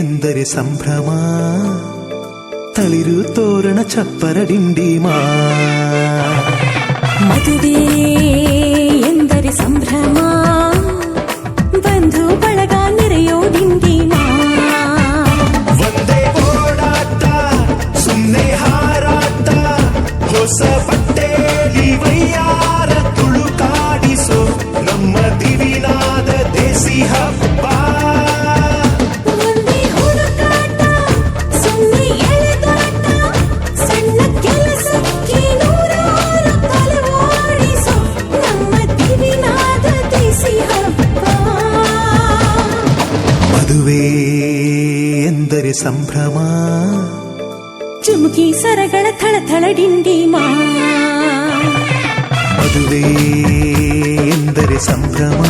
ಎಂದರೆ ಸಂಭ್ರಮ, ತಳಿರು ತೋರಣ ಚಪ್ಪರ ಡಿಂಡಿಮಾ. ಮದುವೆ ಎಂದರೆ ಸಂಭ್ರಮ, ಬಂಧು ಬಳಗ ನೆರೆಯೋ ಡಿಂಡಿಮಾ. ಒಂದೇ ಓಡಾಟ ಸುಮ್ಮನೆ ಹಾರಾಟ, ಹೊಸ ಬಟ್ಟೆಲಿ ವೈಯಾರ ತುಳುಕಾಡಿಸೋ ನಮ್ಮ ದಿವಿನಾದ ದೇಸಿ ಹಬ್ಬ. ಒಂದೇ ಹುಡುಕಾಟ ಸುಮ್ಮನೆ ಎಳೆದಾಟ, ಸಣ್ಣ ಕೆಲಸಕ್ಕೆ ನೂರಾರು ತಲೆವಾಡಿಸೋ ನಮ್ಮ ದಿವಿನಾದ ದೇಸಿ ಹಬ್ಬ. ಮದುವೆ ಎಂದರೆ ಸಂಭ್ರಮ, ಚುಮುಕಿ ಸರಗಳ ಥಳಥಳ ಡಿಂಡಿಮಾ. ಮದುವೆ ಎಂದರೆ ಸಂಭ್ರಮ,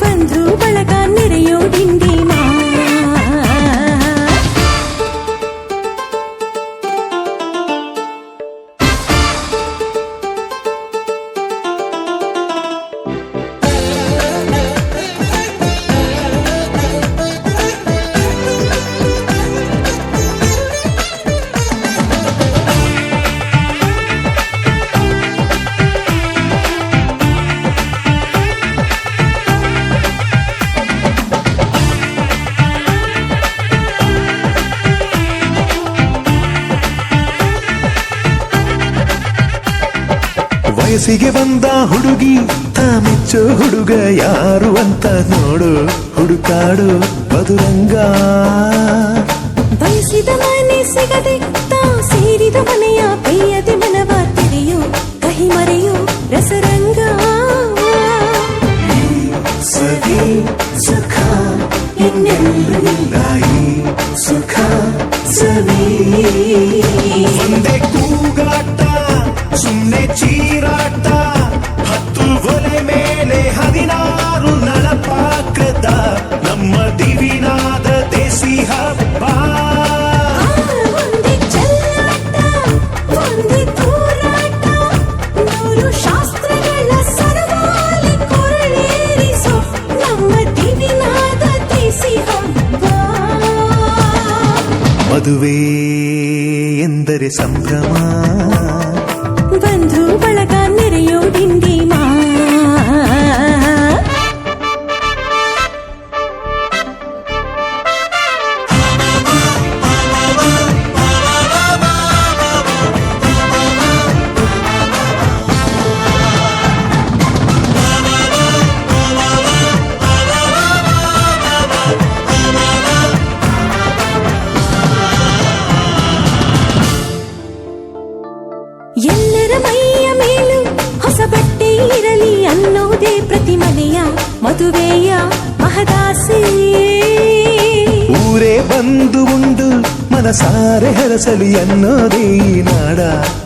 ಬಂಧು ಬಳಗ ನೆರೆಯೋ ಡಿಂಡಿಮಾ. ವಯಸ್ಸಿಗೆ ಬಂದ ಹುಡುಗಿ ಮೆಚ್ಚೋ ಹುಡುಗ ಯಾರು ಅಂತ ನೋಡು, ಹುಡುಕಾಡು ಮಧುರಂಗ. ಬಯಸಿದ ಮನೆ ಸಿಗದೆ ತಾ ಸೇರಿದ ಮನೆಯ ಪೆಯ್ಯದೆ ಮನವ ತೆರೆಯೋ ಕಹಿ ಮರೆಯೋ ರಸರಂಗ. ಸವಿ ಸುಖ ಇನ್ನೆಲ್ಲ ಸುಖ ಸವಿ. ಒಂದೇ ಕೂಗಾಟ ಸುಮ್ಮನೆ ಚೀರಾಟ, ಹತ್ತು ಒಲೆ ಮೇಲೆ 16 ನಳಪಾಕದ ನಮ್ಮ ದಿವಿನಾದ ದೇಸಿ ಹಬ್ಬ. ಒಂದೇ ಚೆಲ್ಲಾಟ ಒಂದೇ ತೂರಾಟ, 100 ಶಾಸ್ತ್ರಗಳ ಸರಮಾಲೆ ಕೊರಳೇರಿಸೋ ನಮ್ಮ ದಿವಿನಾದ ದೇಸಿ ಹಬ್ಬ. ಮದುವೆ ಎಂದರೆ ಸಂಭ್ರಮ, ಬಂಧು ಬಳಗ ನೆರೆಯೋ ಡಿಂಡಿಮಾ. ಎಲ್ಲರ ಮೈಯ ಮೇಲೂ ಹೊಸ ಬಟ್ಟೆ ಇರಲಿ ಅನ್ನೋದೇ ಪ್ರತಿ ಮನೆಯ ಮದುವೆಯ ಮಹದಾಸೆ. ಊರೇ ಬಂದು ಉಂಡು ಮನಸಾರೆ ಹರಸಲಿ ಅನ್ನೋದೇ ಈ ನಾಡ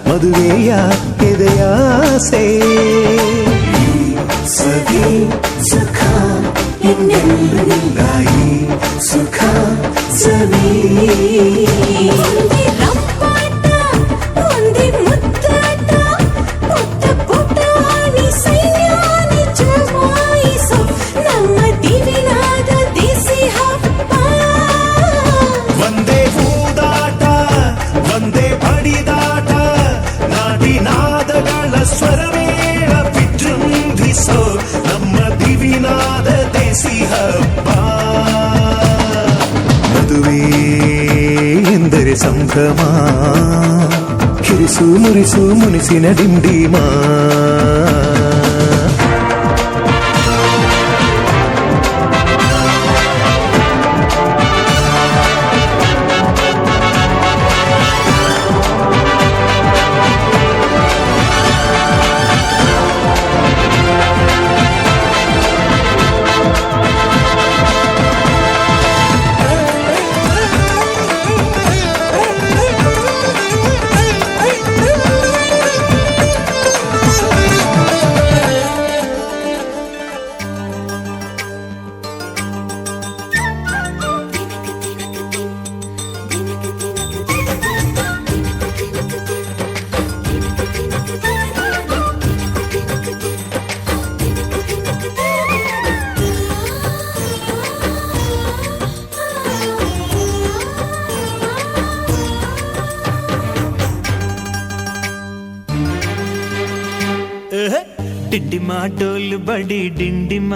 ಮದುವೆಯ ಎದೆಯಾಸೆ. ಸವಿ ಸುಖ ಇನ್ನೆಲ್ಲ ಸುಖ ಸವಿ. ಒಂದೇ ರಂಪಾಟ ಒಂದೇ ಮುದ್ದಾಟ, ಪುಟ್ಟ ಪುಟಾಣಿ ಸೈನ್ಯಾನಿ ಜಮಾಯಿಸೋ ನಮ್ಮ ದಿವಿನಾದ ದೇಸಿ ಹಬ್ಬ. ಒಂದೇ ಹೂದಾಟ ಒಂದೇ ಬಡಿದಾಟ, ನಾಡಿನಾದಗಳ ಸ್ವರವೇಳ ವಿಜೃಂಭಿಸೋ ನಮ್ಮ ದಿವಿನಾದ ದೇಸಿ ಹಬ್ಬ. ಮದುವೆ ಎಂದರೆ ಸಂಭ್ರಮ, ಕಿರಿಸು ಮುರಿಸು ಮುನಿಸಿನ ಡಿಂಡಿಮಾ. ಡಿಂಡಿಮ ಡೋಲು ಬಡಿ ಡಿಂಡಿಮ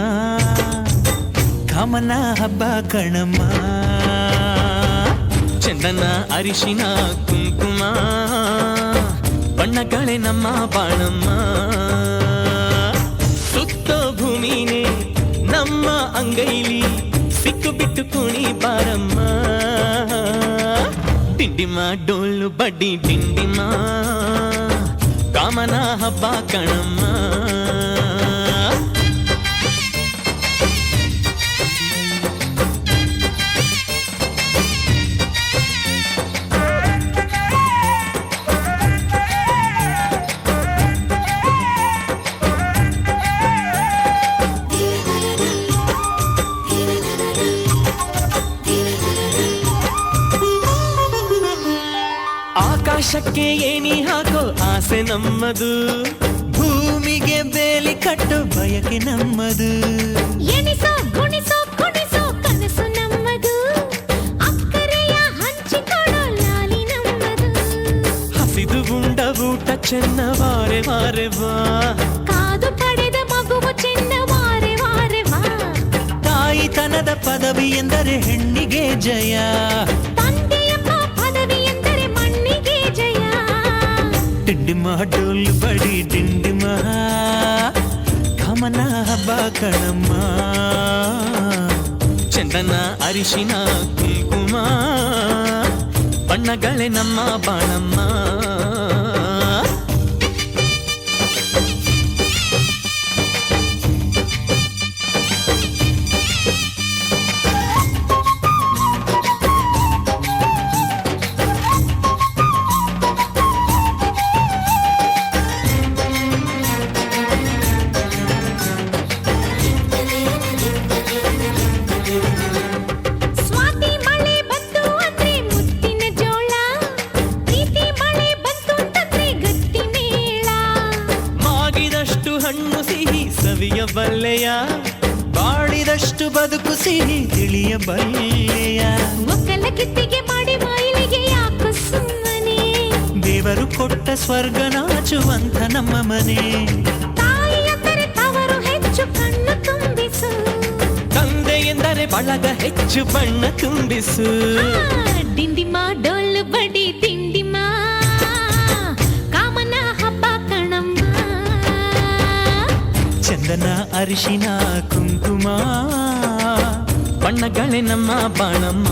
ಕಾಮನ ಹಬ್ಬ ಕಣಮ್ಮ ಚಂದನ ಅರಿಶಿನ ಕುಂಕುಮ ಬಣ್ಣಗಳೇ ನಮ್ಮ ಬಾಣಮ್ಮ ಸುತ್ತೋ ಭೂಮಿನೇ ನಮ್ಮ ಅಂಗೈಲಿ ಸಿಕ್ಕು ಬಿಟ್ಟು ಕುಣಿ ಬಾರಮ್ಮ ಡಿಂಡಿಮ ಡೋಲು ಬಡ್ಡಿ ಡಿಂಡಿಮ ಕಾಮನ ಹಬ್ಬ ಕಣಮ್ಮ ಆಕಾಶಕ್ಕೆ ಏಣಿ ಹಾಕೋ ಆಸೆ ನಮ್ಮದು ಭೂಮಿಗೆ ಬೇಲಿ ಕಟ್ಟೋ ಬಯಕೆ ನಮ್ಮದು ಎಣಿಸೋ ಗುಣಿಸೋ ಕುಣಿಸೋ ಕನಸು ನಮ್ಮದು ಅಕ್ಕರೆಯ ಹಂಚಿಕೊಡೋ ಲಾಲಿ ನಮ್ಮದು ಹಸಿದು ಉಂಡ ಊಟ ಚೆನ್ನ ವಾರೆ ವಾರೆ ವಾ ಕಾದು ಪಡೆದ ಮಗುವು ಚೆನ್ನ ವಾರೆ ವಾರೆ ವಾ ತಾಯಿತನದ ಪದವಿ ಎಂದರೆ ಹೆಣ್ಣಿಗೆ ಜಯ ತಂದೆಯಪ್ಪ ಪದವಿ ಎಂದರೆ ಮಣ್ಣಿಗೆ ಜಯ ಡಿಂಡಿಮ ಡೋಲು ಬಡಿ ಡಿಂಡಿಮ ಕಾಮನ ಹಬ್ಬ ಕಣಮ್ಮ ಚಂದನ ಅರಿಶಿನ ಕುಂಕುಮ ಬಣ್ಣಗಳೇ ನಮ್ಮ ಬಾಣಮ್ಮ ಸ್ವಾತಿ ಮಳೆ ಬಂತು ಅಂದ್ರೆ ಮುತ್ತಿನ ಜೋಳ ಪ್ರೀತಿ ಮಳೆ ಬಂತು ಅಂತಂದ್ರೆ ಗಟ್ಟಿ ಮೇಳ ಮಾಗಿದಷ್ಟು ಹಣ್ಣು ಸಿಹಿ ಸವಿಯಬಲ್ಲೆಯ ಬಾಡಿದಷ್ಟು ಬದುಕು ಸಿಹಿ ತಿಳಿಯಬಲ್ಲೆಯ ಒಕ್ಕಲ ಕಿತ್ತಿಗೆ ಮಾಡಿ ಮೈಲಿಗೆ ಯಾಕೋ ಸುಮ್ಮನೆ ದೇವರು ಕೊಟ್ಟ ಸ್ವರ್ಗ ನಾಚುವಂತ ನಮ್ಮ ಮನೆ ತಾಯಿ ಅಂದರೆ ತವರು ಹೆಚ್ಚು ಕಣ್ಣು ತುಂಬಿಸು ತಂದೆ ಎಂದರೆ ಬಳಗ ಹೆಚ್ಚು ಬಣ್ಣ ತುಂಬಿಸು ಡಿಂಡಿಮ ಡೋಲು ಬಡಿ ದಿಂಡಿಮ ಕಾಮನ ಹಬ್ಬ ಕಣಮ್ಮ ಚಂದನ ಅರಿಶಿನ ಕುಂಕುಮ ಬಣ್ಣಗಳೇ ನಮ್ಮ ಬಾಣಮ್ಮ